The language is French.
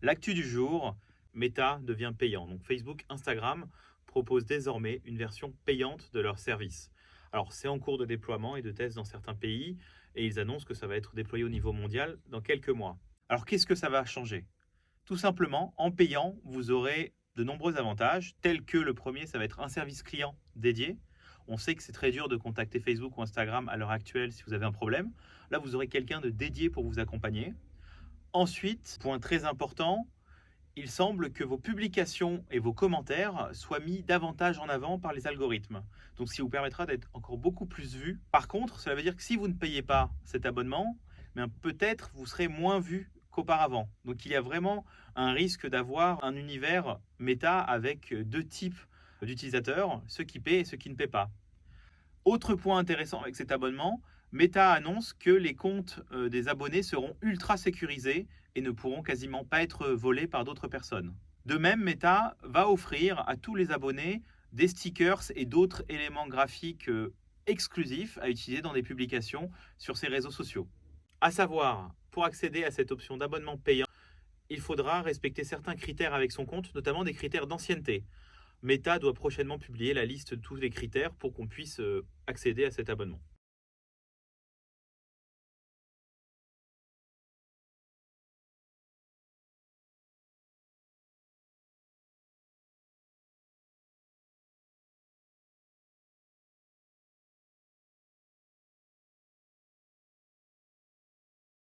L'actu du jour, Meta devient payant. Donc Facebook, Instagram proposent désormais une version payante de leur service. Alors c'est en cours de déploiement et de test dans certains pays et ils annoncent que ça va être déployé au niveau mondial dans quelques mois. Alors qu'est-ce que ça va changer? Tout simplement, en payant, vous aurez de nombreux avantages, tels que le premier, ça va être un service client dédié. On sait que c'est très dur de contacter Facebook ou Instagram à l'heure actuelle si vous avez un problème. Là, vous aurez quelqu'un de dédié pour vous accompagner. Ensuite, point très important, il semble que vos publications et vos commentaires soient mis davantage en avant par les algorithmes. Donc, ce qui vous permettra d'être encore beaucoup plus vu. Par contre, cela veut dire que si vous ne payez pas cet abonnement, peut-être vous serez moins vu qu'auparavant. Donc, il y a vraiment un risque d'avoir un univers méta avec deux types d'utilisateurs, ceux qui paient et ceux qui ne paient pas. Autre point intéressant avec cet abonnement, Meta annonce que les comptes des abonnés seront ultra sécurisés et ne pourront quasiment pas être volés par d'autres personnes. De même, Meta va offrir à tous les abonnés des stickers et d'autres éléments graphiques exclusifs à utiliser dans des publications sur ses réseaux sociaux. À savoir, pour accéder à cette option d'abonnement payant, il faudra respecter certains critères avec son compte, notamment des critères d'ancienneté. Meta doit prochainement publier la liste de tous les critères pour qu'on puisse accéder à cet abonnement.